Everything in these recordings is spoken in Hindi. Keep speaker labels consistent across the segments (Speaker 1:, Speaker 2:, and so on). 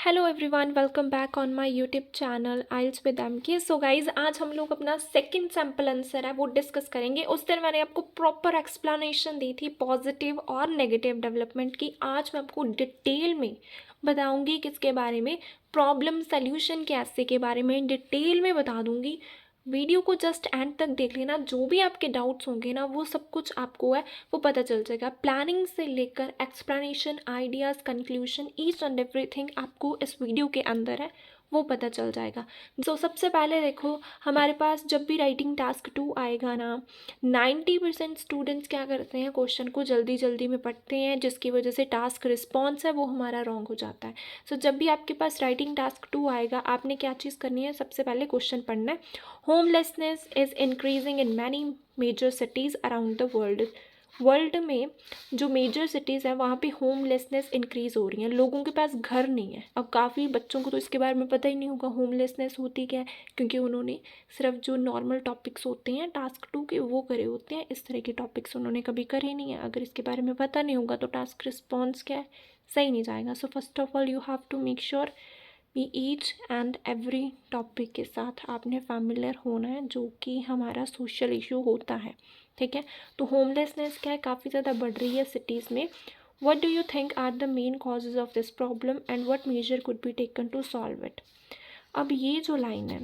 Speaker 1: Hello everyone, welcome back on my YouTube channel IELTS with MK. So guys, आज हम लोग अपना सेकंड सैम्पल आंसर है वो डिस्कस करेंगे। उस दिन मैंने आपको प्रॉपर एक्सप्लेनेशन दी थी पॉजिटिव और नेगेटिव डेवलपमेंट की। आज मैं आपको डिटेल में बताऊंगी किसके बारे में, प्रॉब्लम सल्यूशन के ऐसे के बारे में डिटेल में बता दूंगी। वीडियो को जस्ट एंड तक देख लेना, जो भी आपके डाउट्स होंगे ना वो सब कुछ आपको है वो पता चल जाएगा। प्लानिंग से लेकर explanation, ideas, conclusion, each and everything आपको इस वीडियो के अंदर है वो पता चल जाएगा। सबसे पहले देखो, हमारे पास जब भी राइटिंग टास्क 2 आएगा ना, 90% स्टूडेंट्स क्या करते हैं, क्वेश्चन को जल्दी जल्दी में पढ़ते हैं, जिसकी वजह से टास्क रिस्पॉन्स है वो हमारा रॉन्ग हो जाता है। जब भी आपके पास राइटिंग टास्क 2 आएगा, आपने क्या चीज़ करनी है, सबसे पहले क्वेश्चन पढ़ना है। Homelessness is increasing in many major cities around the world. World में जो मेजर सिटीज़ हैं वहाँ पे होमलेसनेस इंक्रीज़ हो रही है, लोगों के पास घर नहीं है। अब काफ़ी बच्चों को तो इसके बारे में पता ही नहीं होगा होमलेसनेस होती क्या है, क्योंकि उन्होंने सिर्फ जो नॉर्मल टॉपिक्स होते हैं टास्क 2 के वो करे होते हैं, इस तरह के टॉपिक्स उन्होंने कभी करे नहीं है। अगर इसके बारे में पता नहीं होगा तो टास्क रिस्पॉन्स क्या है, सही नहीं जाएगा। So first of all you have to make sure भी ईच एंड एवरी टॉपिक के साथ आपने फैमिलियर होना है, जो कि हमारा सोशल इशू होता है। ठीक है, तो होमलेसनेस क्या है, काफ़ी ज़्यादा बढ़ रही है सिटीज़ में। What do you think are the main causes of this problem and what measure could be taken to solve it. अब ये जो लाइन है,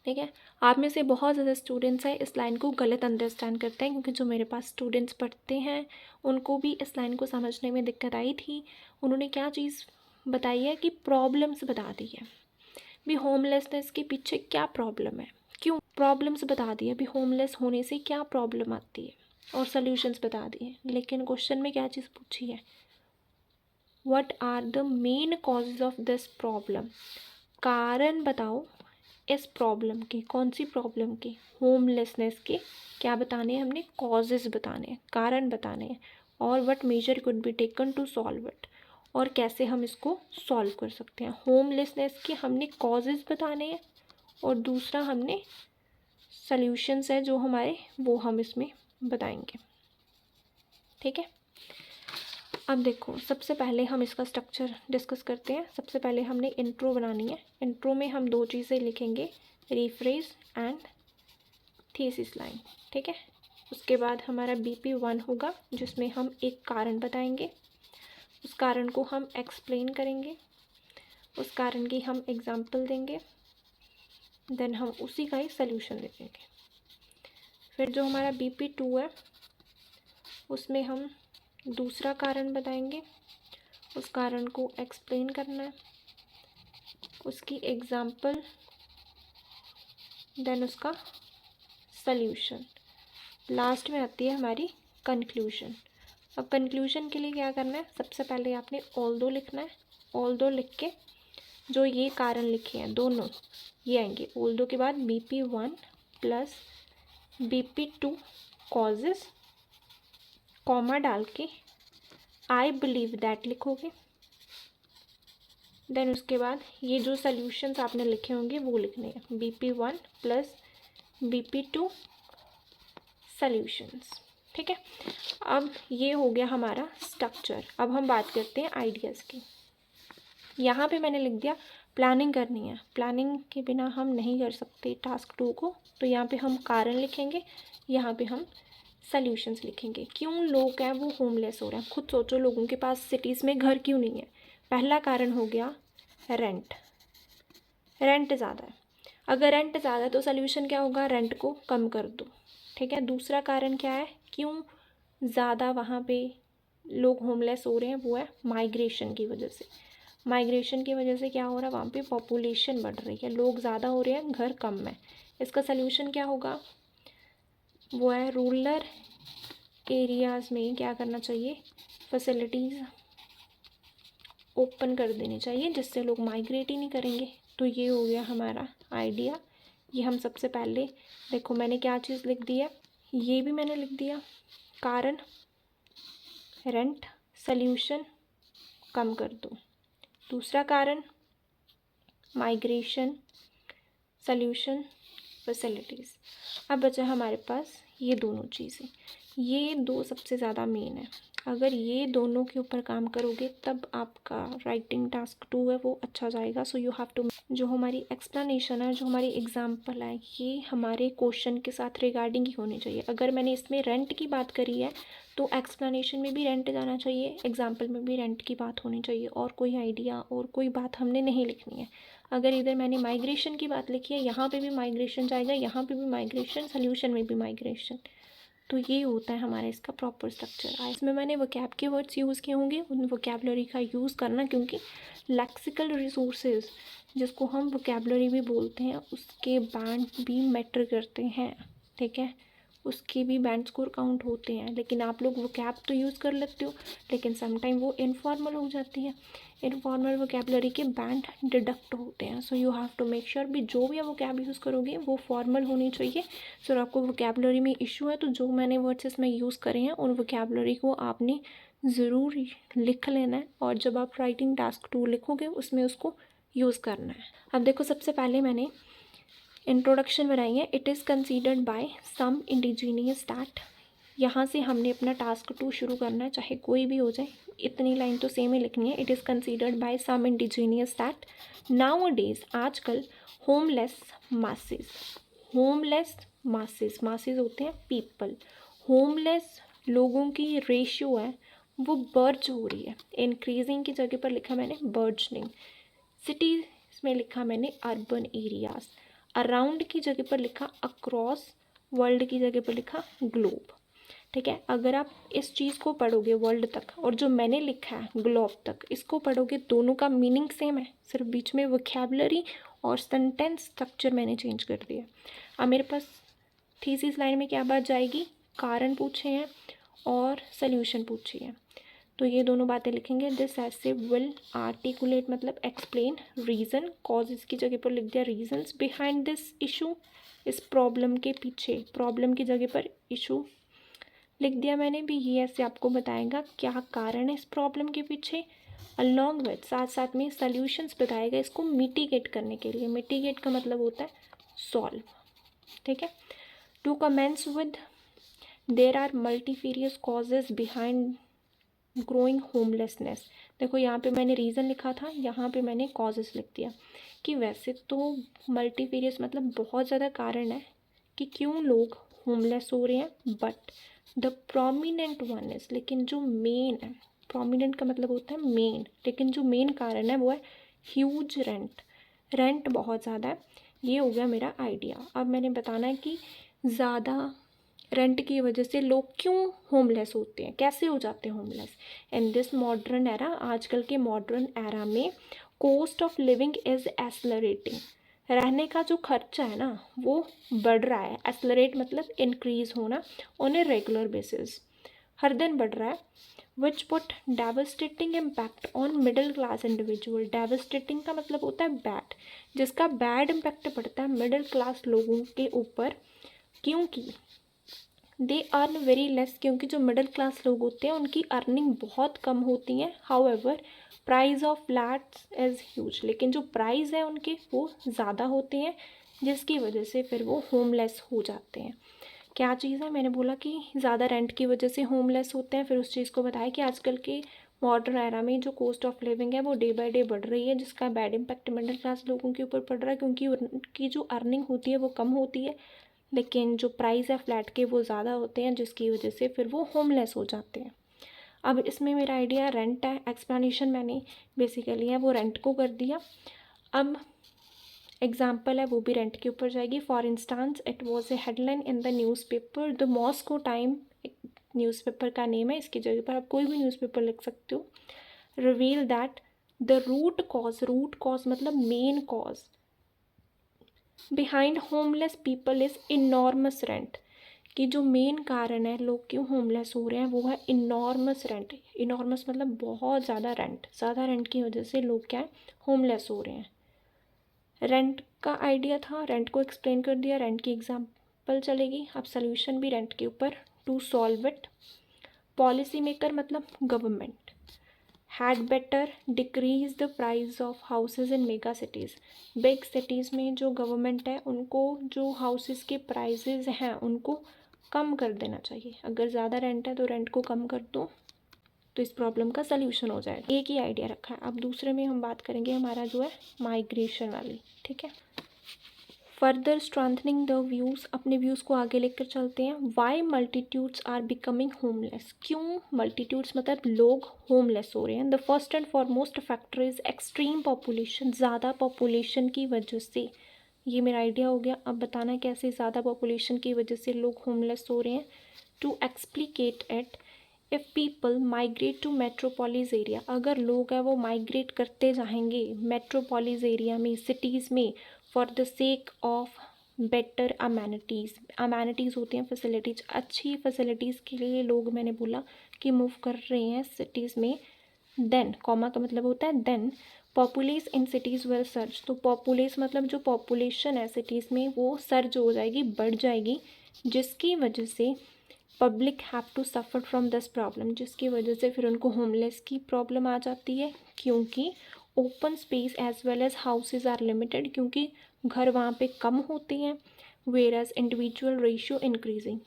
Speaker 1: ठीक है, आप में से बहुत ज़्यादा स्टूडेंट्स हैं इस लाइन को गलत अंडरस्टैंड करते हैं, क्योंकि जो मेरे पास स्टूडेंट्स पढ़ते हैं उनको भी इस लाइन को समझने में दिक्कत आई थी। उन्होंने क्या चीज़ बताई है कि प्रॉब्लम्स बता दी है भी, होमलेसनेस के पीछे क्या प्रॉब्लम है, क्यों प्रॉब्लम्स बता दी है भी, होमलेस होने से क्या प्रॉब्लम आती है और सॉल्यूशंस बता दिए। लेकिन क्वेश्चन में क्या चीज़ पूछी है, what are the main causes of this problem. कारण बताओ इस प्रॉब्लम के, कौन सी प्रॉब्लम के, होमलेसनेस के। क्या बताने हैं हमने, कॉजेज बताने हैं, कारण बताने हैं। और what measure could be taken to solve it, और कैसे हम इसको सॉल्व कर सकते हैं। होमलेसनेस के हमने कॉजेज बताने हैं और दूसरा हमने सॉल्यूशंस है जो हमारे, वो हम इसमें बताएंगे। ठीक है, अब देखो, सबसे पहले हम इसका स्ट्रक्चर डिस्कस करते हैं। सबसे पहले हमने इंट्रो बनानी है। इंट्रो में हम दो चीज़ें लिखेंगे, रीफ्रेज एंड थीसिस लाइन। ठीक है, उसके बाद हमारा BP1 होगा, जिसमें हम एक कारण बताएंगे, उस कारण को हम एक्सप्लेन करेंगे, उस कारण की हम एग्जाम्पल देंगे, देन हम उसी का ही सल्यूशन दे देंगे। फिर जो हमारा BP2 है उसमें हम दूसरा कारण बताएंगे, उस कारण को एक्सप्लेन करना है, उसकी एग्जाम्पल, देन उसका सल्यूशन। लास्ट में आती है हमारी कंक्लूजन। अब कंक्लूजन के लिए क्या करना है, सबसे पहले आपने ऑल्दो लिखना है। ऑल्दो लिख के जो ये कारण लिखे हैं दोनों ये आएंगे। ऑल्दो के बाद BP1 plus BP2 causes, comma डाल के आई बिलीव दैट लिखोगे। देन उसके बाद ये जो सॉल्यूशंस आपने लिखे होंगे वो लिखने हैं, BP1 प्लस BP2 सॉल्यूशंस। ठीक है, अब ये हो गया हमारा स्ट्रक्चर। अब हम बात करते हैं आइडियाज़ की। यहाँ पे मैंने लिख दिया प्लानिंग करनी है, प्लानिंग के बिना हम नहीं कर सकते टास्क 2 को, तो यहाँ पे हम कारण लिखेंगे, यहाँ पे हम सॉल्यूशंस लिखेंगे। क्यों लोग हैं वो होमलेस हो रहे हैं, खुद सोचो, लोगों के पास सिटीज़ में घर क्यों नहीं है। पहला कारण हो गया रेंट, रेंट ज़्यादा है। अगर रेंट ज़्यादा है तो सॉल्यूशन क्या होगा, रेंट को कम कर दो। ठीक है, दूसरा कारण क्या है, क्यों ज़्यादा वहाँ पे लोग होमलेस हो रहे हैं, वो है माइग्रेशन की वजह से। माइग्रेशन की वजह से क्या हो रहा है, वहाँ पे पॉपुलेशन बढ़ रही है, लोग ज़्यादा हो रहे हैं, घर कम है। इसका सल्यूशन क्या होगा, वो है रूरल एरियाज़ में क्या करना चाहिए, फैसिलिटीज़ ओपन कर देनी चाहिए, जिससे लोग माइग्रेट ही नहीं करेंगे। तो ये हो गया हमारा आइडिया। ये हम सबसे पहले देखो, मैंने क्या चीज़ लिख दी है, ये भी मैंने लिख दिया, कारण, रेंट, सल्यूशन कम कर दो। दूसरा कारण माइग्रेशन, सल्यूशन फैसिलिटीज़। अब बचा हमारे पास ये दोनों चीज़ें, ये दो सबसे ज़्यादा मेन है, अगर ये दोनों के ऊपर काम करोगे तब आपका राइटिंग टास्क 2 है वो अच्छा जाएगा। सो यू हैव टू, जो हमारी एक्सप्लेनेशन है, जो हमारी एग्जाम्पल है, ये हमारे क्वेश्चन के साथ रिगार्डिंग ही होनी चाहिए। अगर मैंने इसमें रेंट की बात करी है तो एक्सप्लेनेशन में भी रेंट जाना चाहिए, एग्जाम्पल में भी रेंट की बात होनी चाहिए, और कोई आइडिया और कोई बात हमने नहीं लिखनी है। अगर इधर मैंने माइग्रेशन की बात लिखी है, यहाँ पे भी माइग्रेशन जाएगा, यहाँ पे भी माइग्रेशन, सोल्यूशन में भी माइग्रेशन। तो ये होता है हमारा इसका प्रॉपर स्ट्रक्चर। इसमें मैंने वोकैब के वर्ड्स यूज़ किए होंगे, उन वोकैबलरी का यूज़ करना, क्योंकि लेक्सिकल रिसोर्सेज जिसको हम वोकैबलरी भी बोलते हैं उसके बैंड भी मैटर करते हैं, ठीक है, उसके भी बैंड स्कोर काउंट होते हैं। लेकिन आप लोग वोकैब तो यूज़ कर लेते हो, लेकिन समटाइम वो इनफॉर्मल हो जाती है। इनफॉर्मल वोकैबलरी के बैंड डिडक्ट होते हैं। So you have to make sure भी जो भी आप वोकैब यूज़ करोगे वो फॉर्मल होनी चाहिए। सो आपको वोकैबलरी में इशू है तो जो मैंने वर्ड्स इसमें यूज़ करे हैं उन वोकैबलरी को आपने ज़रूर लिख लेना है, और जब आप राइटिंग टास्क 2 लिखोगे उसमें उसको यूज़ करना है। अब देखो, सबसे पहले मैंने इंट्रोडक्शन बनाई है। It is considered by some indigenous that, यहाँ से हमने अपना टास्क 2 शुरू करना है, चाहे कोई भी हो जाए, इतनी लाइन तो सेम ही लिखनी है। It is considered by some indigenous that nowadays, आजकल, homeless masses, homeless masses, masses होते हैं पीपल, होमलेस लोगों की रेशियो है वो बर्ज हो रही है। इंक्रीजिंग की जगह पर लिखा मैंने बर्जनिंग, सिटीज़ में लिखा मैंने अर्बन एरियाज, अराउंड की जगह पर लिखा अक्रॉस, वर्ल्ड की जगह पर लिखा ग्लोब, ठीक है। अगर आप इस चीज़ को पढ़ोगे वर्ल्ड तक, और जो मैंने लिखा है ग्लोब तक, इसको पढ़ोगे, दोनों का मीनिंग सेम है, सिर्फ बीच में वोकैबुलरी और सेंटेंस स्ट्रक्चर मैंने चेंज कर दिया। अब मेरे पास थीसिस लाइन में क्या बात जाएगी, कारण पूछे हैं और सल्यूशन पूछी है, तो ये दोनों बातें लिखेंगे। दिस ऐसे विल आर्टिकुलेट मतलब एक्सप्लेन रीज़न, कॉज इसकी जगह पर लिख दिया रीजंस बिहाइंड दिस इशू, इस प्रॉब्लम के पीछे, प्रॉब्लम की जगह पर इशू लिख दिया मैंने भी। ये ऐसे आपको बताएगा क्या कारण है इस प्रॉब्लम के पीछे, अलॉन्ग विद, साथ साथ में सल्यूशंस बताएगा इसको मिटिगेट करने के लिए। मिटिगेट का मतलब होता है सॉल्व, ठीक है। To commence with, there are multifarious causes behind growing homelessness. देखो यहाँ पे मैंने रीज़न लिखा था, यहाँ पे मैंने कॉजेस लिख दिया कि वैसे तो मल्टीफेरियस मतलब बहुत ज़्यादा कारण है कि क्यों लोग होमलेस हो रहे हैं, but the prominent one is, लेकिन जो मेन है, प्रोमिनेंट का मतलब होता है मेन, लेकिन जो मेन कारण है वो है ह्यूज रेंट, रेंट बहुत ज़्यादा है। ये हो गया मेरा आइडिया। अब मैंने बताना है कि ज़्यादा रेंट की वजह से लोग क्यों होमलेस होते हैं, कैसे हो जाते हैं homeless. In this modern era, आजकल के मॉडर्न एरा में cost of living is accelerating, रहने का जो खर्चा है ना वो बढ़ रहा है। एक्सेलरेट मतलब इंक्रीज होना, ऑन ए रेगुलर बेसिस, हर दिन बढ़ रहा है। Which put devastating impact on middle class individual, devastating का मतलब होता है बैड, जिसका बैड इम्पैक्ट पड़ता है मिडिल क्लास लोगों के ऊपर, क्योंकि दे अर्न वेरी लेस, क्योंकि जो मिडिल क्लास लोग होते हैं उनकी अर्निंग बहुत कम होती है। However price of flats is huge, लेकिन जो प्राइस है उनके वो ज़्यादा होते हैं, जिसकी वजह से फिर वो होमलेस हो जाते हैं। क्या चीज़ है, मैंने बोला कि ज़्यादा रेंट की वजह से होमलेस होते हैं, फिर उस चीज़ को बताया कि आजकल के मॉडर्न एरा में जो कॉस्ट ऑफ लिविंग है वो डे बाय डे बढ़ रही है, जिसका बैड इम्पैक्ट मिडिल क्लास लोगों के ऊपर पड़ रहा है, क्योंकि उनकी जो अर्निंग होती है वो कम होती है, लेकिन जो प्राइस है फ्लैट के वो ज़्यादा होते हैं, जिसकी वजह से फिर वो होमलेस हो जाते हैं। अब इसमें मेरा आइडिया रेंट है, एक्सप्लेनेशन मैंने बेसिकली है वो रेंट को कर दिया। अब एग्जाम्पल है वो भी रेंट के ऊपर जाएगी। For instance, it was a headline in the newspaper, the Moscow time newspaper का नेम है, इसकी जगह पर आप कोई भी न्यूज़पेपर लिख सकते हो। Reveal that the root cause मतलब main cause behind homeless people is enormous rent, कि जो मेन कारण है लोग क्यों होमलेस हो रहे हैं वो है इनॉर्मस रेंट। इनॉर्मस मतलब बहुत ज़्यादा रेंट, ज़्यादा रेंट की वजह से लोग क्या है होमलेस हो रहे हैं। रेंट का आइडिया था, रेंट को एक्सप्लेन कर दिया, रेंट की एग्जांपल चलेगी। अब सोल्यूशन भी रेंट के ऊपर, to solve it. Policy maker मतलब government had better decrease the price of houses in mega cities, big cities में जो गवर्नमेंट है उनको जो हाउसेज के प्राइजेज हैं उनको कम कर देना चाहिए। अगर ज़्यादा रेंट है तो रेंट को कम कर दो। तो इस प्रॉब्लम का सल्यूशन हो जाएगा। एक ही आइडिया रखा है। अब दूसरे में हम बात करेंगे हमारा जो है माइग्रेशन वाली, ठीक है। फर्दर स्ट्रेंथनिंग द व्यूज़, अपने व्यूज़ को आगे लेकर चलते हैं। Why multitudes are becoming homeless, क्यों मल्टीट्यूड्स मतलब लोग होमलेस हो रहे हैं। The first and foremost factor is extreme population, ज़्यादा पॉपुलेशन की वजह से। ये मेरा आइडिया हो गया। अब बताना कैसे ज़्यादा पॉपुलेशन की वजह से लोग होमलेस हो रहे हैं। To explicate it, if people migrate to metropolis area, अगर लोग हैं वो माइग्रेट करते जाएंगे मेट्रोपोलिस एरिया में, सिटीज़ में, for the sake of better amenities, amenities होती हैं फैसिलिटीज़, अच्छी फैसिलिटीज़ के लिए लोग, मैंने बोला कि मूव कर रहे हैं सिटीज़ में। देन कॉमा का मतलब होता है then populace in cities will search, तो पॉपुलेस मतलब जो पॉपुलेशन है सिटीज़ में वो सर्ज हो जाएगी, बढ़ जाएगी, जिसकी वजह से public have to suffer from this problem, जिसकी वजह से फिर उनको होमलेस की प्रॉब्लम आ जाती है। क्योंकि open space as well as houses are limited, क्योंकि घर वहाँ पे कम होते हैं। Whereas individual ratio increasing,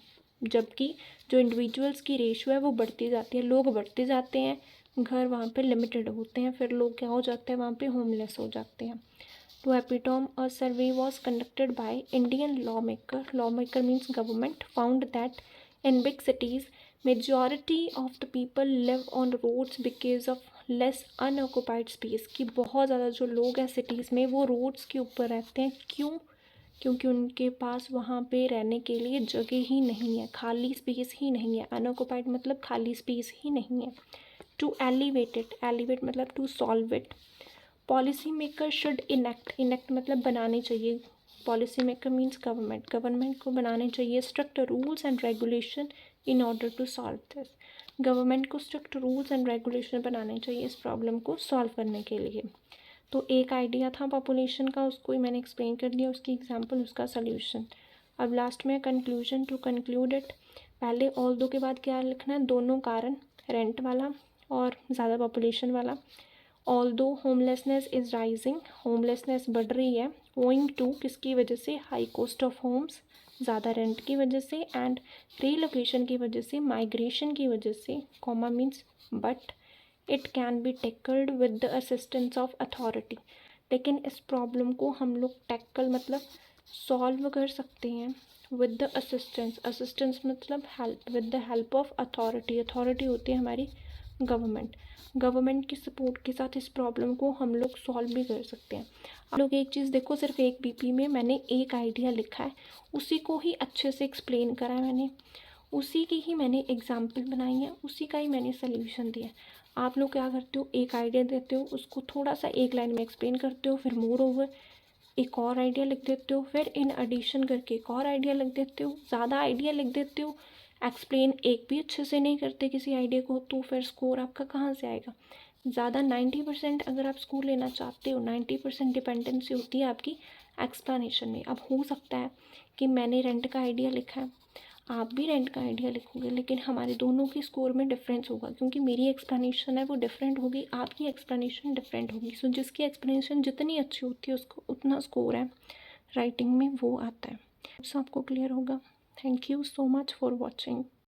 Speaker 1: जबकि जो इंडिविजुअल्स की रेशियो है वो बढ़ती जाती है, लोग बढ़ते जाते हैं, घर वहाँ पे लिमिटेड होते हैं, फिर लोग क्या हो जाते हैं वहाँ पे होमलेस हो जाते हैं। To epitome, a survey was conducted by Indian lawmaker. Lawmaker means government. Found that in big cities, majority of the people live on roads because of less unoccupied space. कि बहुत ज़्यादा जो लोग हैं सिटीज़ में वो रोड्स के ऊपर रहते हैं। क्यों? क्योंकि उनके पास वहाँ पे रहने के लिए जगह ही नहीं है, खाली स्पेस ही नहीं है। अनऑक्युपाइड मतलब खाली स्पेस ही नहीं है। टू एलिवेट इट, एलिवेट मतलब to solve it, policy maker should enact मतलब बनाने चाहिए। Policy maker means government, government को बनाने चाहिए strict rules and regulation in order to solve this. Government को स्ट्रिक्ट रूल्स एंड रेगुलेशन बनाने चाहिए इस प्रॉब्लम को सॉल्व करने के लिए। तो एक आइडिया था पॉपुलेशन का, उसको ही मैंने एक्सप्लेन कर दिया, उसकी एग्जाम्पल, उसका सल्यूशन। अब लास्ट में कंक्लूजन, टू कंक्लूड इट, पहले ऑल दो के बाद क्या लिखना है, दोनों कारण, रेंट वाला और ज़्यादा पॉपुलेशन वाला। Although homelessness is rising, homelessness बढ़ रही है, ओइंग टू किसकी वजह से, हाई कॉस्ट ऑफ होम्स, ज़्यादा रेंट की वजह से, एंड रीलोकेशन की वजह से, माइग्रेशन की वजह से, comma means but it can be tackled with the assistance of authority, लेकिन इस प्रॉब्लम को हम लोग टैकल मतलब सॉल्व कर सकते हैं विद द असिस्टेंस, असिस्टेंस मतलब help, with the help of authority, authority होती है हमारी गवर्नमेंट, गवर्नमेंट की सपोर्ट के साथ इस प्रॉब्लम को हम लोग सॉल्व भी कर सकते हैं। आप लोग एक चीज़ देखो, सिर्फ एक बीपी में मैंने एक आइडिया लिखा है, उसी को ही अच्छे से एक्सप्लेन करा है मैंने, उसी की ही मैंने एग्जाम्पल बनाई है, उसी का ही मैंने सल्यूशन दिया है। आप लोग क्या करते हो, एक आइडिया देते हो, उसको थोड़ा सा एक लाइन में एक्सप्लेन करते हो, फिर मोर ओवर एक और आइडिया लिख देते हो, फिर इन एडिशन करके एक और आइडिया लिख देते हो, ज़्यादा आइडिया लिख देते हो, एक्सप्लेन एक भी अच्छे से नहीं करते किसी आइडिया को, तो फिर स्कोर आपका कहाँ से आएगा। ज़्यादा 90% अगर आप स्कोर लेना चाहते हो, 90% डिपेंडेंसी होती है आपकी एक्सप्लेनेशन में। अब हो सकता है कि मैंने रेंट का आइडिया लिखा है, आप भी रेंट का आइडिया लिखोगे, लेकिन हमारे दोनों के स्कोर में डिफरेंस होगा, क्योंकि मेरी एक्सप्लेनेशन है वो डिफरेंट होगी, आपकी एक्सप्लेनेशन डिफरेंट होगी। सो जिसकी एक्सप्लेनेशन जितनी अच्छी होती है उसको उतना स्कोर है राइटिंग में वो आता है। सो आपको क्लियर होगा। Thank you so much for watching.